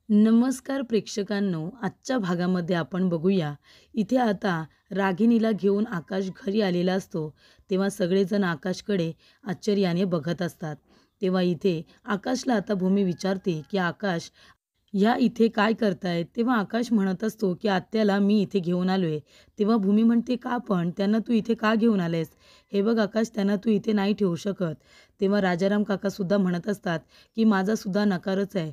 नमस्कार प्रेक्षकांनो, आजच्या भागामध्ये आपण बघूया. इथे आता रागिणीला घेऊन आकाश घरी आलेला असतो. तेव्हा सगळेजण आकाशकडे आश्चर्याने बघत असतात. तेव्हा इथे आकाशला आता भूमी विचारते की आकाश, ह्या इथे काय करतायत? तेव्हा आकाश म्हणत असतो की आत्याला मी इथे घेऊन आलोय. तेव्हा भूमी म्हणते, का पण त्यांना तू इथे का घेऊन आलेस? हे बघ आकाश, त्यांना तू इथे नाही ठेवू शकत. तेव्हा राजाराम काका सुद्धा म्हणत असतात की माझा सुद्धा नकारच आहे,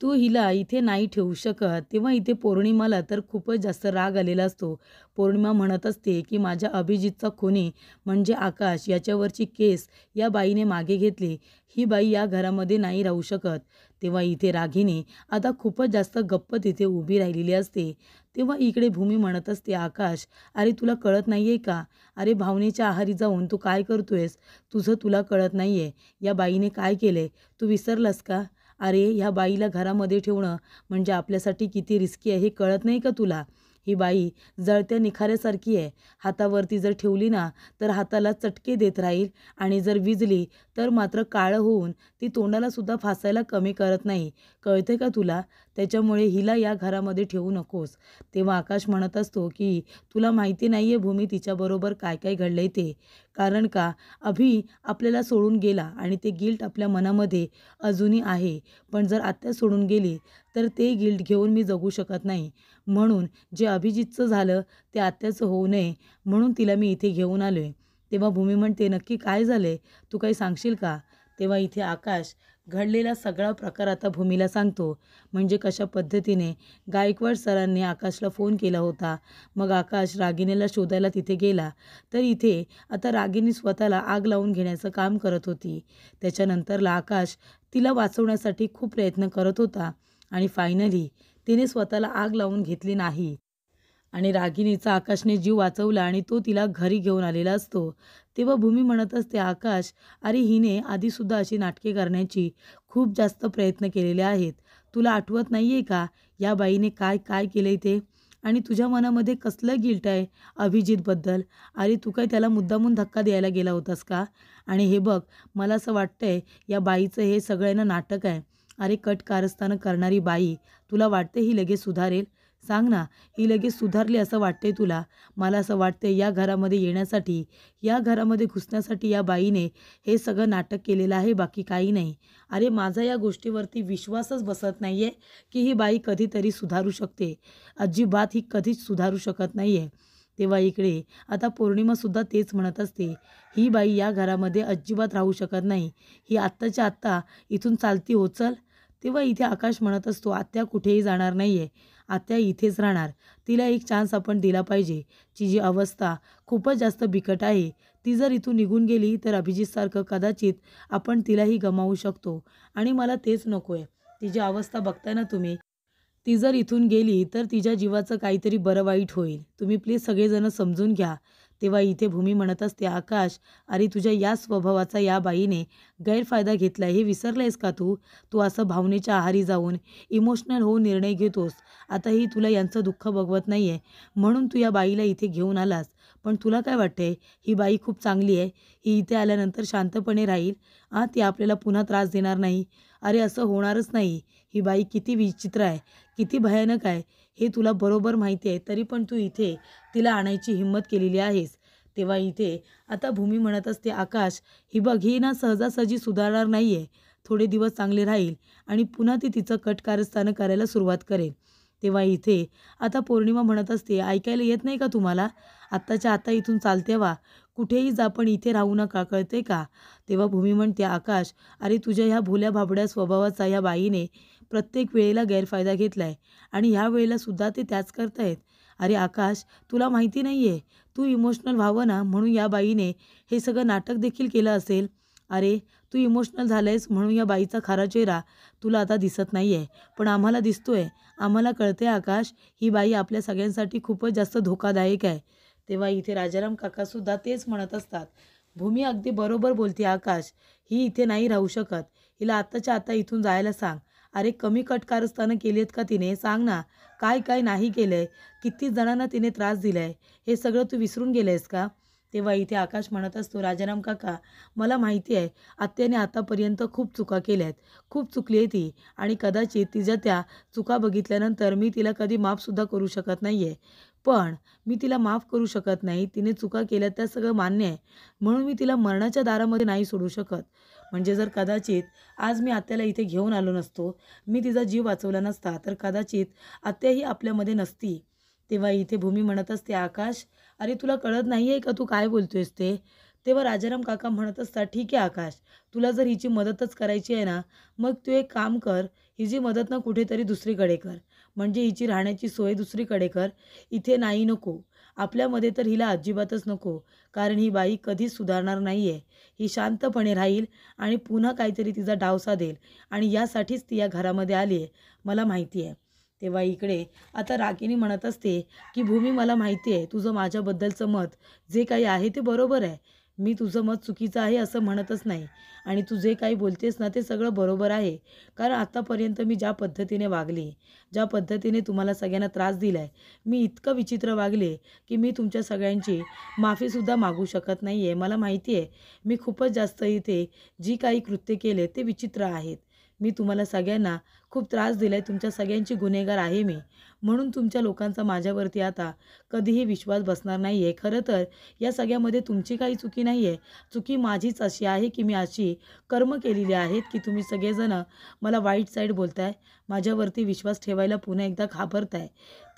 तू हिला इथे नाही ठेवू शकत. तेव्हा इथे पौर्णिमाला तर खूपच जास्त राग आलेला असतो. पौर्णिमा म्हणत असते की माझ्या अभिजितचा खुनी म्हणजे आकाश याच्यावरची केस या बाईने मागे घेतली. ही बाई या घरामध्ये नाही राहू शकत. तेव्हा इथे रागिनी आता खूपच जास्त गप्प तिथे उभी राहिलेली असते. तेव्हा इकडे भूमी म्हणत असते, आकाश, अरे तुला कळत नाही आहे का? अरे भावनेच्या आहारी जाऊन तू काय करतोयस? तुला कळत नाही आहे या बाईने काय केलं तू विसरलास का? अरे ह्या बाईला घरामध्ये ठेवणं म्हणजे आपल्यासाठी किती रिस्की आहे हे कळत नाही का तुला? ही बाई जळत्या निखाऱ्यासारखी आहे. हातावरती जर ठेवली ना तर हाताला चटके देत राहील आणि जर विजली तर मात्र काळं होऊन ती तोंडाला सुद्धा फासायला कमी करत नाही. कळते का तुला? त्याच्यामुळे हिला या घरामध्ये ठेवू नकोस. तेव्हा आकाश म्हणत असतो की तुला माहिती नाही आहे भूमी, तिच्याबरोबर काय काय घडलंय ते. कारण का अभि आपल्याला सोडून गेला आणि ते गिल्ट आपल्या मनामध्ये अजूनही आहे. पण जर आत्या सोडून गेली तर ते गिल्ट घेऊन मी जगू शकत नाही. म्हणून जे अभिजितचं झालं ते आत्याचं होऊ नये म्हणून तिला मी इथे घेऊन आलो आहे. तेव्हा भूमी म्हणते, नक्की काय झालं आहे? तू काही सांगशील का? तेव्हा इथे आकाश घडलेला सगळा प्रकार आता भूमीला सांगतो. म्हणजे कशा पद्धतीने गायकवाड सरांनी आकाशला फोन केला होता. मग आकाश रागिणीला शोधायला तिथे गेला. तर इथे आता रागिणी स्वतःला आग लावून घेण्याचं काम करत होती. त्याच्यानंतरला आकाश तिला वाचवण्यासाठी खूप प्रयत्न करत होता आणि फायनली तिने स्वतःला आग लावून घेतली नाही आणि रागिणीचा आकाशने जीव वाचवला आणि तो तिला घरी घेऊन आलेला असतो. तेव्हा भूमी म्हणत असते, आकाश, अरे हिने आधीसुद्धा अशी नाटके करण्याची खूप जास्त प्रयत्न केलेले आहेत. तुला आठवत नाही आहे का या बाईने काय काय केलं आहे ते? आणि तुझ्या मनामध्ये कसलं गिल्ट आहे अभिजितबद्दल? अरे तू काय त्याला मुद्दामून धक्का द्यायला गेला होतास का? आणि हे बघ, मला असं वाटतंय या बाईचं हे सगळ्यांना नाटक आहे. अरे कट कारस्थानं करणारी बाई, तुला वाटते ही लगेच सुधारेल? सांग ना, ही लगेच सुधारली असं वाटतंय तुला? मला असं वाटतंय या घरामध्ये येण्यासाठी, या घरामध्ये घुसण्यासाठी या बाईने हे सगळं नाटक केलेलं आहे, बाकी काही नाही. अरे माझा या गोष्टीवरती विश्वासच बसत नाही आहे की ही बाई कधीतरी सुधारू शकते. अजिबात ही कधीच सुधारू शकत नाही आहे. तेव्हा इकडे आता पौर्णिमासुद्धा तेच म्हणत असते, ही बाई या घरामध्ये अजिबात राहू शकत नाही. ही आत्ताच्या आत्ता इथून चालती हो चल. तेव्हा इथे आकाश म्हणत असतो, आत्या कुठेही जाणार नाही आहे. आत्या इथेच राहणार. तिला एक चान्स आपण दिला पाहिजे. तिची अवस्था खूपच जास्त बिकट आहे. ती जर इथून निघून गेली तर अभिजितसारखं कदाचित आपण तिलाही गमावू शकतो आणि मला तेच नको आहे. तिची अवस्था बघताय ना तुम्ही. ती जर इथून गेली तर तिच्या जीवाचं काहीतरी बरं वाईट होईल. तुम्ही प्लीज सगळेजण समजून घ्या. तेव्हा इथे भूमी म्हणत असते, आकाश, अरे तुझ्या या स्वभावाचा या बाईने गैरफायदा घेतला हे विसरलायस का तू? तू असं भावनेच्या आहारी जाऊन इमोशनल होऊन निर्णय घेतोस. आताही तुला यांचं दुःख बघवत नाही आहे म्हणून तू या बाईला इथे घेऊन आलास. पण तुला काय वाटतंय ही बाई खूप चांगली आहे? ही इथे आल्यानंतर शांतपणे राहील? ती आपल्याला पुन्हा त्रास देणार नाही? अरे असं होणारच नाही. ही बाई किती विचित्र आहे, किती भयानक आहे हे तुला बरोबर माहिती आहे. तरी पण तू इथे तिला आणायची हिंमत केलेली आहेस. तेव्हा इथे आता भूमी म्हणत असते, आकाश, ही बघ, ही ना सहजासहजी सुधारणार नाही आहे. थोडे दिवस चांगले राहील आणि पुन्हा ती तिचं कट कारस्थानं करायला सुरुवात करेल. तेव्हा इथे आता पौर्णिमा म्हणत असते, ऐकायला येत नाही का तुम्हाला? आत्ताच्या आता इथून चालते व्हा. कुठेही जा पण इथे राहू नका, कळते का? तेव्हा भूमी म्हणते, आकाश, अरे तुझ्या ह्या भोल्या भाबड्या स्वभावाचा ह्या बाईने प्रत्येक वेळेला गैरफायदा घेतलाय आणि ह्या वेळेला सुद्धा ते त्याच करतायत. अरे आकाश, तुला माहिती नाही आहे, तू इमोशनल व्हावं ना म्हणून या बाईने हे सगळं नाटक देखील केलं असेल. अरे तू इमोशनल झालंयस म्हणून या बाईचा खरा चेहरा तुला आता दिसत नाही आहे, पण आम्हाला दिसतोय. आम्हाला कळते आकाश, ही बाई आपल्या सगळ्यांसाठी खूपच जास्त धोकादायक आहे. तेव्हा इथे राजाराम काकासुद्धा तेच म्हणत असतात, भूमी अगदी बरोबर बोलते आकाश, ही इथे नाही राहू शकत. हिला आत्ताच्या आता इथून जायला सांग. अरे कमी कट कारस्थानं केली आहेत का तिने? सांग ना, काय काय नाही केलं आहे? किती जणांना तिने त्रास दिला आहे? हे सगळं तू विसरून गेलं आहेस का? तेव्हा इथे आकाश म्हणत असतो, राजाराम काका, मला माहिती आहे आत्याने आतापर्यंत खूप चुका केल्या आहेत, खूप चुकली आहे ती, आणि कदाचित तिच्या त्या चुका बघितल्यानंतर मी तिला कधी माफसुद्धा करू शकत नाही आहे. पण मी तिला माफ करू शकत नाही, तिने चुका केल्या त्या सगळं मान्य आहे, म्हणून मी तिला मरणाच्या दारामध्ये नाही सोडू शकत. म्हणजे जर कदाचित आज मी आत्याला इथे घेऊन आलो नसतो, मी तिचा जीव वाचवला नसता, तर कदाचित आत्याही आपल्यामध्ये नसती. तेव्हा इथे भूमी म्हणत असते, आकाश, अरे तुला कळत नाही आहे का तू काय बोलतोयस ते? तेव्हा राजाराम काका म्हणत असतात, ठीक आहे आकाश, तुला जर हिची मदतच करायची आहे ना, मग तू एक काम कर, हिची मदत ना कुठेतरी दुसरीकडे कर. म्हणजे हिची राहण्याची सोय दुसरीकडे कर, इथे नाही नको. आपल्यामध्ये तर हिला अजिबातच नको, कारण ही बाई कधीच सुधारणार नाही आहे. ही शांतपणे राहील आणि पुन्हा काहीतरी तिचा डाव साधेल, आणि यासाठीच ती या घरामध्ये आली आहे, मला माहिती आहे. तेव्हा इकडे आता रागिनी म्हणत असते, की भूमी, मला माहिती आहे तुझं माझ्याबद्दलचं मत जे काही आहे ते बरोबर आहे. मी तुझं मत चुकीचं आहे असं म्हणतच नाही, आणि तू जे काही बोलतेस ना ते सगळं बरोबर आहे. कारण आत्तापर्यंत मी ज्या पद्धतीने वागले, ज्या पद्धतीने तुम्हाला सगळ्यांना त्रास दिला आहे, मी इतकं विचित्र वागले की मी तुमच्या सगळ्यांची माफीसुद्धा मागू शकत नाही आहे. मला माहिती आहे मी खूपच जास्त इथे जी काही कृत्य केले ते विचित्र आहेत. मी तुम्हाला सगळ्यांना खूप त्रास दिला आहे, तुमच्या सगळ्यांची गुन्हेगार आहे मी. म्हणून तुमच्या लोकांचा माझ्यावरती आता कधीही विश्वास बसणार नाही आहे. खरं तर या सगळ्यामध्ये तुमची काही चुकी नाही आहे, चुकी माझीच अशी आहे की मी अशी कर्म केलेली आहेत की तुम्ही सगळेजणं मला वाईट साईड बोलताय, माझ्यावरती विश्वास ठेवायला पुन्हा एकदा घाबरताय.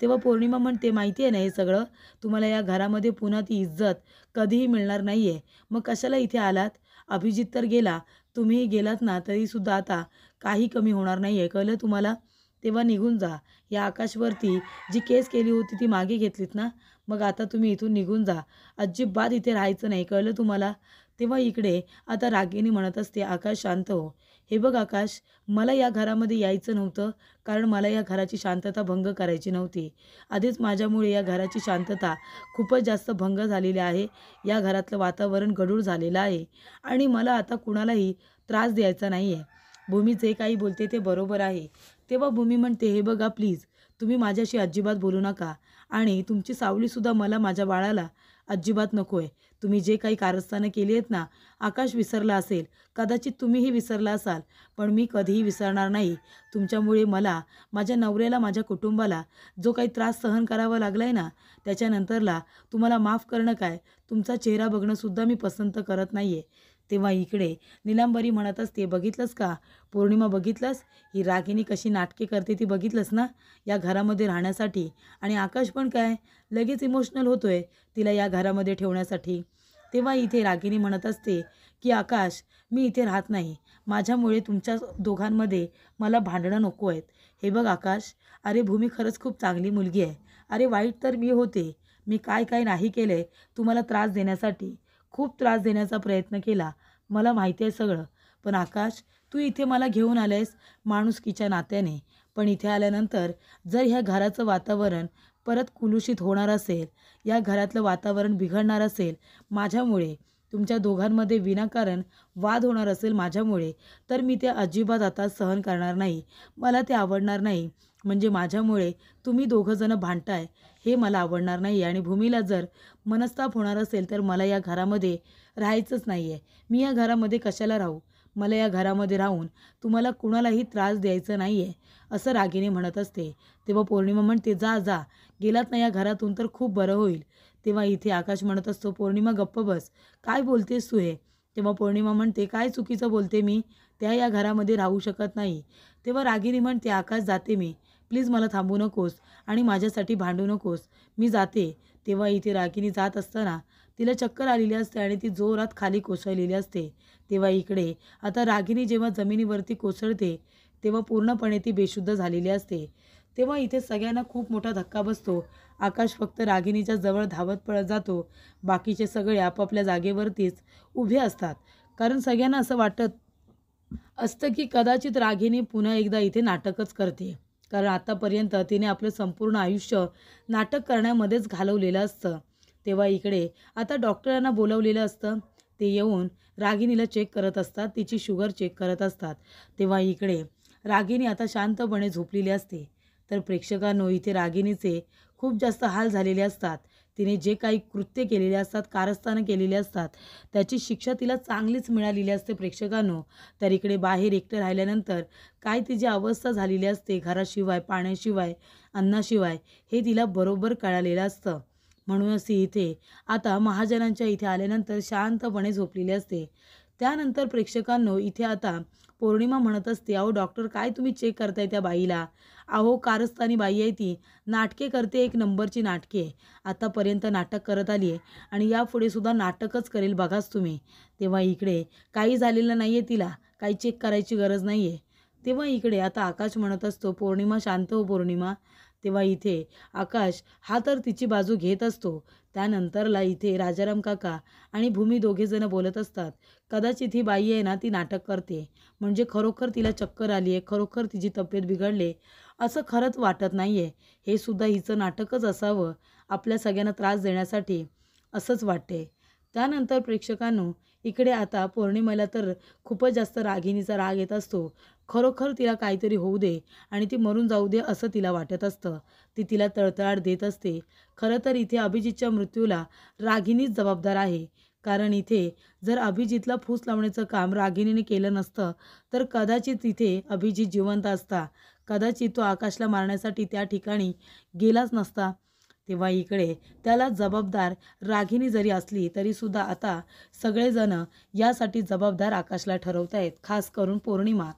तेव्हा पौर्णिमा म्हणते, माहिती आहे ना हे सगळं, तुम्हाला या घरामध्ये पुन्हा ती इज्जत कधीही मिळणार नाही आहे. मग कशाला इथे आलात? अभिजित तर गेला, तुम्हीही गेलात ना, तरीसुद्धा आता काही कमी होणार नाही आहे, कळलं तुम्हाला? तेव्हा निघून जा. या आकाशवरती जी केस केली होती ती मागे घेतलीत ना, मग आता तुम्ही इथून निघून जा. अजिबात इथे राहायचं नाही, कळलं तुम्हाला? तेव्हा इकडे आता रागिनी म्हणत असते, आकाश शांत हो. हे बघ आकाश, मला या घरामध्ये यायचं नव्हतं, कारण मला या घराची शांतता भंग करायची नव्हती. आधीच माझ्यामुळे या घराची शांतता खूपच जास्त भंग झालेली आहे. या घरातलं वातावरण गढूळ झालेलं आहे, आणि मला आता कुणालाही त्रास द्यायचा नाही आहे. भूमी जे काही बोलते ते बरोबर आहे. तेव्हा भूमी म्हणते, हे बघा प्लीज, तुम्ही माझ्याशी अजिबात बोलू नका, आणि तुमची सावलीसुद्धा मला माझ्या बाळाला अजिबात नको आहे. तुम्ही जे काही कारस्थानं केली आहेत ना, आकाश विसरला असेल, कदाचित तुम्हीही विसरला असाल, पण मी कधीही विसरणार नाही. तुमच्यामुळे मला, माझ्या नवऱ्याला, माझ्या कुटुंबाला जो काही त्रास सहन करावा लागला आहे ना, त्याच्यानंतरला तुम्हाला माफ करणं काय, तुमचा चेहरा बघणंसुद्धा मी पसंत करत नाही आहे. तेव्हा इकडे नीलांबरी म्हणत असते, बघितलंस का पौर्णिमा, बघितलंस ही रागिनी कशी नाटके करते, ती बघितलंस ना या घरामध्ये राहण्यासाठी, आणि आकाश पण काय लगेच इमोशनल होतोय तिला या घरामध्ये ठेवण्यासाठी. तेव्हा इथे रागिनी म्हणत असते, की आकाश, मी इथे राहत नाही, माझ्यामुळे तुमच्या दोघांमध्ये मला भांडणं नको आहेत. हे बघ आकाश, अरे भूमी खरंच खूप चांगली मुलगी आहे. अरे वाईट तर मी होते, मी काय काय नाही केलं आहे तुम्हाला त्रास देण्यासाठी, खूप त्रास देण्याचा प्रयत्न केला, मला माहिती आहे सगळं. पण आकाश, तू इथे मला घेऊन आलं आहेस माणुसकीच्या नात्याने, पण इथे आल्यानंतर जर ह्या घराचं वातावरण परत कुलुषित होणार असेल, या घरातलं वातावरण बिघडणार असेल माझ्यामुळे, तुमच्या दोघांमध्ये विनाकारण वाद होणार असेल माझ्यामुळे, तर मी ते अजिबात आता सहन करणार नाही, मला ते आवडणार नाही. म्हणजे माझ्यामुळे तुम्ही दोघंजणं भांडताय हे मला आवडणार नाही, आणि भूमीला जर मनस्ताप होणार असेल तर मला या घरामध्ये राहायचंच नाही आहे. मी या घरामध्ये कशाला राहू? मला या घरामध्ये राहून तुम्हाला कुणालाही त्रास द्यायचा नाही आहे, असं रागिनी म्हणत असते. तेव्हा पौर्णिमा म्हणते, जा जा, गेलात ना या घरातून तर खूप बरं होईल. तेव्हा इथे आकाश म्हणत असतो, पौर्णिमा गप्प बस, काय बोलतेस तू हे? तेव्हा पौर्णिमा म्हणते, काय चुकीचं बोलते मी? त्या या घरामध्ये राहू शकत नाही. तेव्हा रागिनी म्हणते, आकाश जाते मी, प्लीज मला थांबू नकोस आणि माझ्यासाठी भांडू नकोस, मी जाते. तेव्हा इथे रागिनी जात असताना तिला चक्कर आलेली असते आणि ती जोरात खाली कोसळलेली असते. तेव्हा इकडे आता रागिनी जेव्हा जमिनीवरती कोसळते तेव्हा पूर्णपणे ती बेशुद्ध झालेली असते. तेव्हा इथे सगळ्यांना खूप मोठा धक्का बसतो. आकाश फक्त रागिनीच्या जवळ धावत पळत जातो, बाकीचे सगळे आपापल्या जागेवरतीच उभे असतात. कारण सगळ्यांना असं वाटत असतं की कदाचित रागिनी पुन्हा एकदा इथे नाटकच करते, कारण आतापर्यंत तिने आपलं संपूर्ण आयुष्य नाटक करण्यामध्येच घालवलेलं असतं. तेव्हा इकडे आता डॉक्टरांना बोलवलेलं असतं, ते येऊन रागिनीला चेक करत असतात, तिची शुगर चेक करत असतात. तेव्हा इकडे रागिनी आता शांतपणे झोपलेली असते. तर प्रेक्षकांनो, इथे रागिनीचे खूप जास्त हाल झालेले असतात. तिने जे काही कृत्य केलेले असतात, कारस्थानं केलेली असतात, त्याची शिक्षा तिला चांगलीच मिळालेली असते प्रेक्षकांनो. तर इकडे बाहेर एकटं राहिल्यानंतर काय तिची अवस्था झालेली असते, घराशिवाय, पाण्याशिवाय, अन्नाशिवाय, हे तिला बरोबर कळालेलं असतं. म्हणूनच ती इथे आता महाजनांच्या इथे आल्यानंतर शांतपणे झोपलेली असते. त्यानंतर प्रेक्षकांनो इथे आता पौर्णिमा म्हणत असते, "अहो डॉक्टर, काय तुम्ही चेक करताय त्या बाईला? अहो कारस्थानी बाई आहे ती, नाटके करते, एक नंबरची नाटके. आतापर्यंत नाटक करत आली आहे आणि यापुढे सुद्धा नाटकच करेल बघाच तुम्ही." तेव्हा इकडे काही झालेलं नाही आहे तिला, काही चेक करायची गरज नाही आहे. तेव्हा इकडे आता आकाश म्हणत असतो, "पौर्णिमा शांत हो पौर्णिमा." तेव्हा इथे आकाश हा तर तिची बाजू घेत असतो. त्यानंतरला इथे राजाराम काका आणि भूमी दोघेजण बोलत असतात, "कदाचित ही बाई आहे ना, ती नाटक करते. म्हणजे खरोखर तिला चक्कर आली आहे, खरोखर तिची तब्येत बिघडली असं खरंच वाटत नाही आहे. हे सुद्धा हिचं नाटकच असावं, आपल्या सगळ्यांना त्रास देण्यासाठी, असंच वाटते." त्यानंतर प्रेक्षकांनो इकडे आता पौर्णिमेला तर खूपच जास्त रागिणीचा राग येत असतो. खरोखर तिला काहीतरी होऊ दे आणि ती मरून जाऊ दे असं तिला वाटत असतं. ती तिला तळतळाट देत असते. खरं तर इथे अभिजितच्या मृत्यूला रागिणीच जबाबदार आहे. कारण इथे जर अभिजितला फूस लावण्याचं काम रागिणीने केलं नसतं तर कदाचित इथे अभिजित जिवंत असता. कदाचित तो आकाशला मारण्यासाठी त्या ठिकाणी गेलाच नसता. तेव्हा इकडे त्याला जबाबदार रागिणी जरी असली तरीसुद्धा आता सगळेजण यासाठी जबाबदार आकाशला ठरवत आहेत, खास करून पौर्णिमा.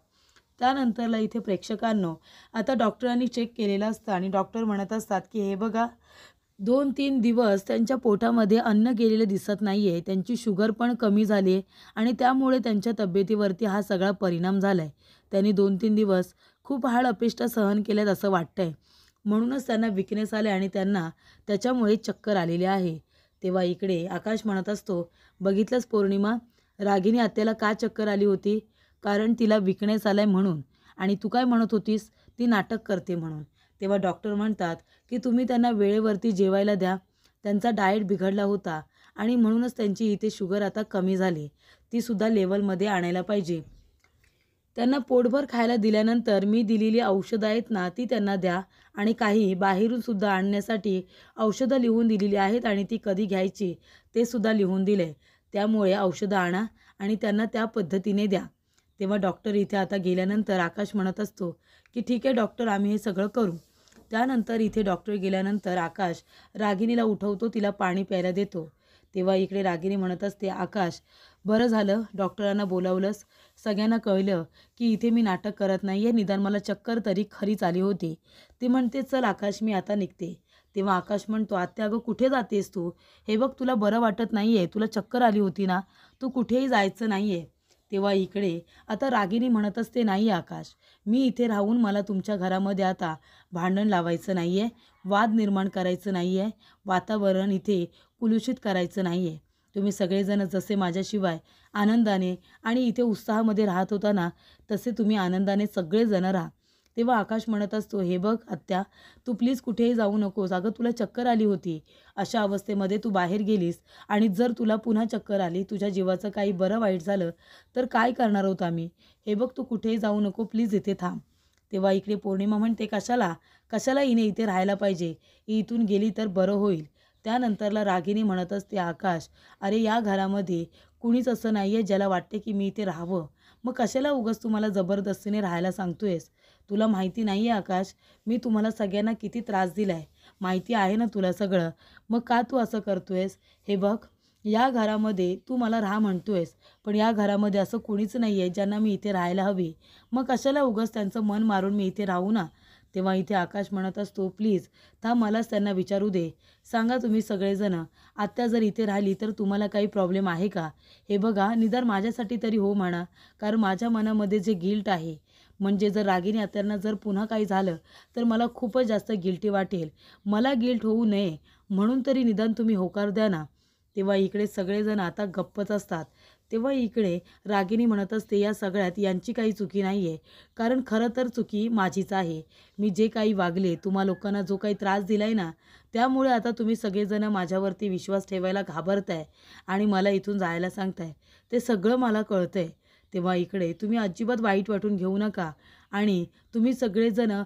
त्यानंतरला इथे प्रेक्षकांनो आता डॉक्टरांनी चेक केलेलं असतं आणि डॉक्टर म्हणत असतात की हे बघा 2-3 दिवस त्यांच्या पोटामध्ये अन्न गेलेलं दिसत नाही आहे. त्यांची शुगर पण कमी झाली आहे आणि त्यामुळे त्यांच्या तब्येतीवरती हा सगळा परिणाम झाला आहे. त्यांनी 2-3 दिवस खूप हाल अपेष्टा सहन केल्यात असं वाटतंय. म्हणूनच त्यांना विकनेस आले आणि त्यांना त्याच्यामुळे चक्कर आलेली आहे. तेव्हा इकडे आकाश म्हणत असतो, "बघितलंस पौर्णिमा, रागिनी आत्याला का चक्कर आली होती? कारण तिला विकनेस आलाय म्हणून. आणि तू काय म्हणत होतीस? ती नाटक करते म्हणून." तेव्हा डॉक्टर म्हणतात की तुम्ही त्यांना वेळेवरती जेवायला द्या. त्यांचा डाएट बिघडला होता आणि म्हणूनच त्यांची इथे शुगर आता कमी झाली. ती सुद्धा लेवलमध्ये आणायला पाहिजे. त्यांना पोटभर खायला दिल्यानंतर मी दिलेली औषधं आहेत ना, ती त्यांना द्या आणि काही बाहेरून सुद्धा आणण्यासाठी औषधं लिहून दिलेली आहेत आणि ती कधी घ्यायची ते सुद्धा लिहून दिले. त्यामुळे औषधं आणा आणि त्यांना त्या पद्धतीने द्या. तेव्हा डॉक्टर इथे आता गेल्यानंतर आकाश म्हणत असतो की ठीक आहे डॉक्टर, आम्ही हे सगळं करू. त्यानंतर इथे डॉक्टर गेल्यानंतर आकाश रागिणीला उठवतो, तिला पाणी प्यायला देतो. तेव्हा इकडे रागिणी म्हणत असते, "आकाश, बरं झालं डॉक्टरांना बोलावलंस. सगळ्यांना कळलं की इथे मी नाटक करत नाही आहे, निदान मला चक्कर तरी खरीच आली होती." ती म्हणते, "चल आकाश, मी आता निघते." तेव्हा आकाश म्हणतो, "आत्या अगं कुठे जातेस तू? हे बघ तुला बरं वाटत नाही आहे, तुला चक्कर आली होती ना, तू कुठेही जायचं नाही आहे." तेव्हा इकडे आता रागिणी म्हणत असते, "नाही आकाश, मी इथे राहून मला तुमच्या घरामध्ये आता भांडण लावायचं नाही आहे, वाद निर्माण करायचं नाही आहे, वातावरण इथे कुलुषित करायचं नाही आहे. तुम्ही सगळेजण जसे माझ्याशिवाय आनंदाने आणि इथे उत्साहामध्ये राहत होता ना, तसे तुम्ही आनंदाने सगळेजण राहा." तेव्हा आकाश म्हणत असतो, "हे बघ आत्या, तू प्लीज कुठेही जाऊ नकोस. अगं तुला चक्कर आली होती. अशा अवस्थेमध्ये तू बाहेर गेलीस आणि जर तुला पुन्हा चक्कर आली, तुझ्या जीवाचं काही बरं वाईट झालं तर काय करणार आहोत आम्ही? हे बघ तू कुठेही जाऊ नको, प्लीज इथे थांब." तेव्हा इकडे पौर्णिमा म्हणते, "कशाला? कशाला हिने इथे राहायला पाहिजे? ही इथून गेली तर बरं होईल." त्यानंतरला रागिणी म्हणत असते, "आकाश, अरे या घरामध्ये कुणीच असं नाही आहे ज्याला वाटते की मी इथे राहावं. मग कशाला उगाच तुम्हाला जबरदस्तीने राहायला सांगतोयस? तुला माहिती नाही आहे आकाश, मी तुम्हाला सगळ्यांना किती त्रास दिला आहे. माहिती आहे ना तुला सगळं. मग का तू असं करतोयस? हे बघ, या घरामध्ये तू मला राहा म्हणतोयस, पण या घरामध्ये असं कुणीच नाही आहे ज्यांना मी इथे राहायला हवी. मग कशाला उगाच त्यांचं मन मारून मी इथे राहू ना." तेव्हा इथे आकाश म्हणत असतो, "प्लीज थांब, मलाच त्यांना विचारू दे. सांगा तुम्ही सगळेजण, आत्या जर इथे राहिली तर तुम्हाला काही प्रॉब्लेम आहे का? हे बघा, निदान माझ्यासाठी तरी हो म्हणा, कारण माझ्या मनामध्ये जे गिल्ट आहे, म्हणजे जर रागिणी आत्यांना जर पुन्हा काही झालं तर मला खूपच जास्त गिल्टी वाटेल. मला गिल्ट होऊ नये म्हणून तरी निदान तुम्ही होकार द्या ना." तेव्हा इकडे सगळेजण आता गप्पच असतात. तेव्हा इकडे रागिणी म्हणत असते, "या सगळ्यात यांची काही चुकी नाही आहे, कारण खरं तर चुकी माझीच आहे. मी जे काही वागले, तुम्हा लोकांना जो काही त्रास दिला आहे ना, त्यामुळे आता तुम्ही सगळेजण माझ्यावरती विश्वास ठेवायला घाबरताय आणि मला इथून जायला सांगताय. ते सगळं मला कळतंय. तेव्हा इकडे तुम्ही अजिबात वाईट वाटून घेऊ नका आणि तुम्ही सगळेजण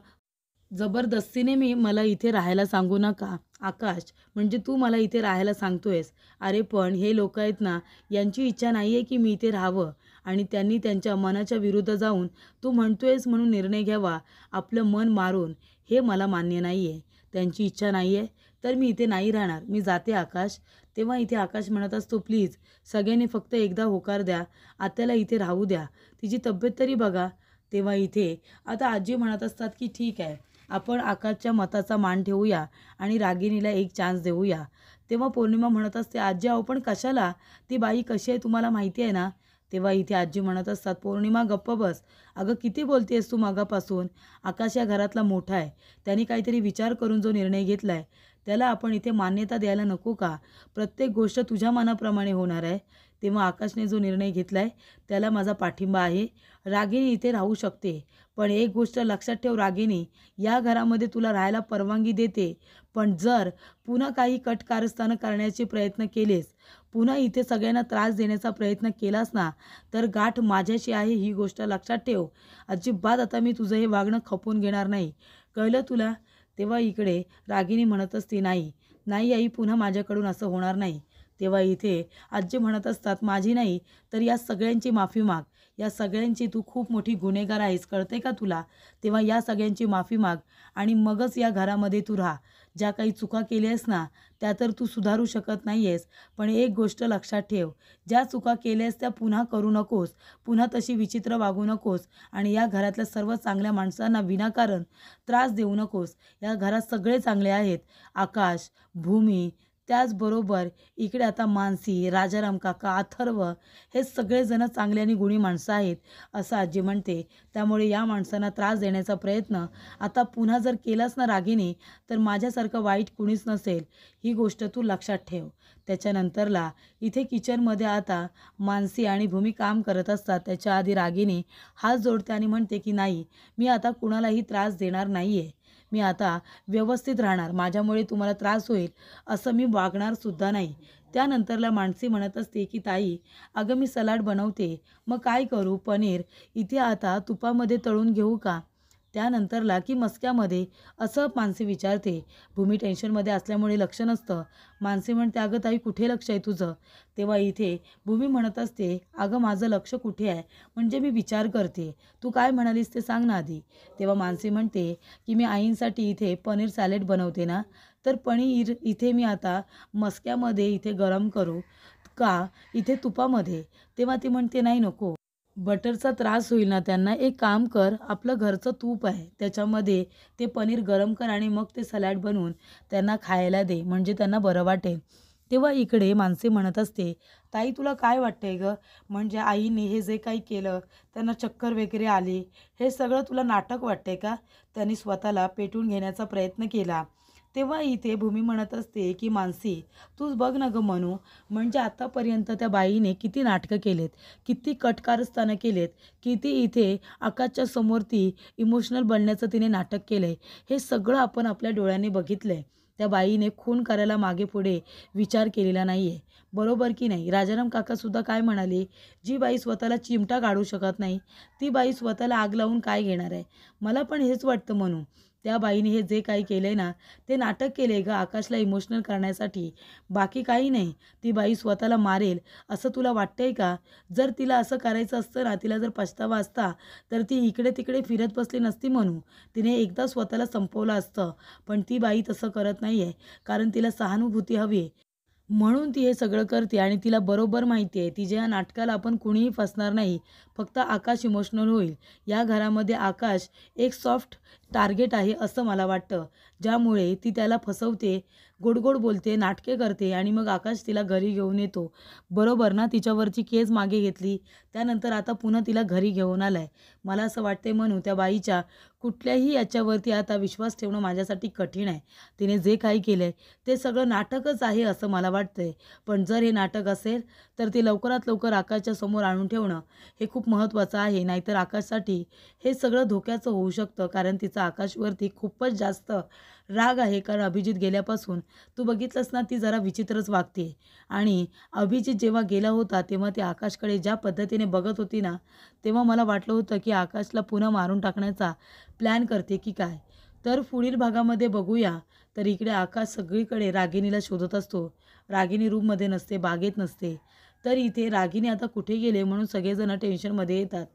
जबरदस्तीने मला इथे राहायला सांगू नका. आकाश, म्हणजे तू मला इथे राहायला सांगतोयस? अरे पण हे लोक आहेत ना, यांची इच्छा नाही आहे की मी इथे राहावं आणि त्यांनी त्यांच्या मनाच्या विरुद्ध जाऊन तू म्हणतोयस म्हणून निर्णय घ्यावा आपलं मन मारून, हे मला मान्य नाही आहे. त्यांची इच्छा नाही आहे तर मी इथे नाही राहणार, मी जाते आकाश. तेव्हा इथे आकाश म्हणत असतो, प्लीज सगळ्यांनी फक्त एकदा होकार द्या, आत्याला इथे राहू द्या, तिची तब्येत तरी बघा. तेव्हा इथे आता आजी म्हणत असतात की ठीक आहे, आपण आकाशच्या मताचा मान ठेवूया आणि रागिणीला एक चान्स देऊया. तेव्हा पौर्णिमा म्हणत असते, आजी अहो पण कशाला, ती बाई कशी आहे तुम्हाला माहिती आहे ना. तेव्हा इथे आजी म्हणत असतात, पौर्णिमा गप्प बस, अगं किती बोलतेस तू मगापासून. आकाश या घरातला मोठा आहे, त्याने काहीतरी विचार करून जो निर्णय घेतला आहे त्याला आपण इथे मान्यता द्यायला नको का? प्रत्येक गोष्ट तुझ्या मनाप्रमाणे होणार आहे. तेव्हा आकाशने जो निर्णय घेतला आहे त्याला माझा पाठिंबा आहे. रागिणी इथे राहू शकते, पण एक गोष्ट लक्षात ठेव रागिणी, या घरामध्ये तुला राहायला परवानगी देते, पण जर पुन्हा काही कारस्थानं करण्याचे प्रयत्न केलेस, पुन्हा इथे सगळ्यांना त्रास देण्याचा प्रयत्न केलास ना, तर गाठ माझ्याशी आहे ही गोष्ट लक्षात ठेव. अजिबात आता मी तुझं हे वागणं खपवून घेणार नाही, कळलं तुला. तेव्हा इकडे रागिणी म्हणत असते, नाही नाही आई, पुन्हा माझ्याकडून असं होणार नाही. तेव्हा इथे आजी म्हणत असतात, माझी नाही तर या सगळ्यांची माफी माग, या सगळ्यांची, तू खूप मोठी गुन्हेगार आहेस कळते का तुला. तेव्हा या सगळ्यांची माफी माग आणि मगच या घरामध्ये तू राहा. ज्या काही चुका केल्या आहेस ना त्या तर तू सुधारू शकत नाही आहेस, पण एक गोष्ट लक्षात ठेव, ज्या चुका केल्यास त्या पुन्हा करू नकोस, पुन्हा तशी विचित्र वागू नकोस आणि या घरातल्या सर्व चांगल्या माणसांना विनाकारण त्रास देऊ नकोस. या घरात सगळे चांगले आहेत, आकाश, भूमी, त्याचबरोबर इकडे आता मानसी, राजाराम काका, अथर्व, हे सगळेजण चांगली आणि गुणी माणसं आहेत असं आजी म्हणते. त्यामुळे या माणसांना त्रास देण्याचा प्रयत्न आता पुन्हा जर केलास ना रागिनी, तर माझ्यासारखं वाईट कुणीच नसेल, ही गोष्ट तू लक्षात ठेव. त्याच्यानंतरला इथे किचनमध्ये आता मानसी आणि भूमी काम करत असतात. त्याच्या आधी रागिनी हात जोडते आणि म्हणते की नाही, मी आता कुणालाही त्रास देणार नाही आहे, मी आता व्यवस्थित राहणार, माझ्यामुळे तुम्हाला त्रास होईल असं मी वागणार सुद्धा नाही. त्यानंतरला मानसी म्हणत असते की ताई, अगं मी सलाड बनवते, मग काय करू, पनीर इथे आता तुपामध्ये तळून घेऊ का, त्यानंतरला की मस्क्यामध्ये, असं मानसी विचारते. भूमी टेन्शनमध्ये असल्यामुळे लक्ष नसतं. मानसी म्हणते, अगं ताई कुठे लक्ष आहे तुझं. तेव्हा इथे भूमी म्हणत असते, अगं माझं लक्ष कुठे आहे, म्हणजे मी विचार करते, तू काय म्हणालीस ते सांग ना आधी. तेव्हा मानसी म्हणते की मी आईंसाठी इथे पनीर सॅलेड बनवते ना, तर पनीर इथे मी आता मस्क्यामध्ये इथे गरम करू का इथे तुपामध्ये. तेव्हा ती म्हणते, नाही नको, बटरचा त्रास होईल ना त्यांना, एक काम कर, आपलं घरचं तूप आहे त्याच्यामध्ये ते पनीर गरम कर आणि मग ते सलाड बनवून त्यांना खायला दे, म्हणजे त्यांना बरं वाटेल. तेव्हा इकडे मानसी म्हणत असते, ताई तुला काय वाटतंय गं, म्हणजे आईने हे जे काही केलं, त्यांना चक्कर वगैरे आली, हे सगळं तुला नाटक वाटतंय का, त्यांनी स्वतःला पेटवून घेण्याचा प्रयत्न केला. तेव्हा इथे भूमी म्हणत असते की मानसी, तूच बघ ना गं मनू, म्हणजे आतापर्यंत त्या बाईने किती नाटकं केलेत, किती कटकारस्थानं केलेत, किती इथे आकाशच्या समोर ती इमोशनल बनण्याचं तिने नाटक केलं आहे, हे सगळं आपण आपल्या डोळ्यांनी बघितलं आहे. त्या बाईने खून करायला मागे पुढे विचार केलेला नाही आहे, बरोबर की नाही. राजाराम काकासुद्धा काय म्हणाले, जी बाई स्वतःला चिमटा काढू शकत नाही ती बाई स्वतःला आग लावून काय घेणार आहे. मला पण हेच वाटतं म्हणून त्या बाईने हे जे काही केलं आहे ना, ते नाटक केलं आहे गं आकाशला इमोशनल करण्यासाठी, बाकी काही नाही. ती बाई स्वतःला मारेल असं तुला वाटतंय का. जर तिला असं करायचं असतं ना, तिला जर पछतावा असता, तर ती इकडे तिकडे फिरत बसली नसती म्हणून, तिने एकदा स्वतःला संपवलं असतं. पण ती बाई तसं करत नाही आहे, कारण तिला सहानुभूती हवी आहे, म्हणून ती हे सगळं करते. आणि तिला बरोबर माहिती आहे तिच्या या नाटकाला आपण कुणीही फसणार नाही, फक्त आकाश इमोशनल होईल. या घरामध्ये आकाश एक सॉफ्ट टार्गेट आहे असं मला वाटतं, ज्यामुळे ती त्याला फसवते, गोड गोड बोलते, नाटके करते आणि मग आकाश तिला घरी घेऊन येतो. बरोबर ना, तिच्यावरची केस मागे घेतली, त्यानंतर आता पुन्हा तिला घरी घेऊन आलाय. मला असं वाटते म्हणून त्या बाईच्या कुठल्याही याच्यावरती आता विश्वास ठेवणं माझ्यासाठी कठीण आहे. तिने जे काही केलं आहे ते सगळं नाटकच आहे असं मला वाटतंय. पण जर हे नाटक असेल तर ते लवकरात लवकर आकाशच्या समोर आणून ठेवणं हे खूप महत्त्वाचं आहे, नाहीतर आकाशसाठी हे सगळं धोक्याचं होऊ शकतं. कारण तिचा आकाशवरती खूपच जास्त राग आहे, कारण अभिजित गेल्यापासून तू बघितलंस ना, ती जरा विचित्रच वागते. आणि अभिजित जेव्हा गेला होता तेव्हा ती आकाशकडे ज्या पद्धतीने बघत होती ना, तेव्हा मला वाटलं होतं की आकाशला पुन्हा मारून टाकण्याचा प्लॅन करते की काय. तर पुढील भागामध्ये बघूया तर इकडे आकाश सगळीकडे रागिणीला शोधत असतो. रागिणी रूममध्ये नसते, बागेत नसते. तर इथे रागिणी आता कुठे गेले म्हणून सगळेजण टेन्शनमध्ये येतात.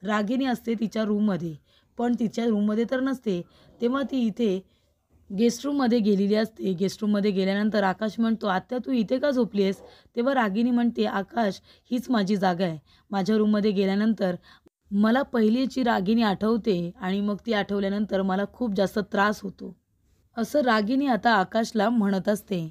रागिणी असते तिच्या रूममध्ये, पण तिच्या रूममध्ये तर नसते. तेव्हा ती इथे गेस्ट रूममध्ये गेलेली असते. गेस्ट रूममध्ये गेल्यानंतर आकाश म्हणतो, "आत्या तू इथे का झोपली आहेस?" तेव्हा रागिणी म्हणते, "आकाश हीच माझी जागा आहे. माझ्या रूममध्ये गेल्यानंतर मला पहिलीची रागिणी आठवते आणि मग ती आठवल्यानंतर मला खूप जास्त त्रास होतो." असं रागिणी आता आकाशला म्हणत असते.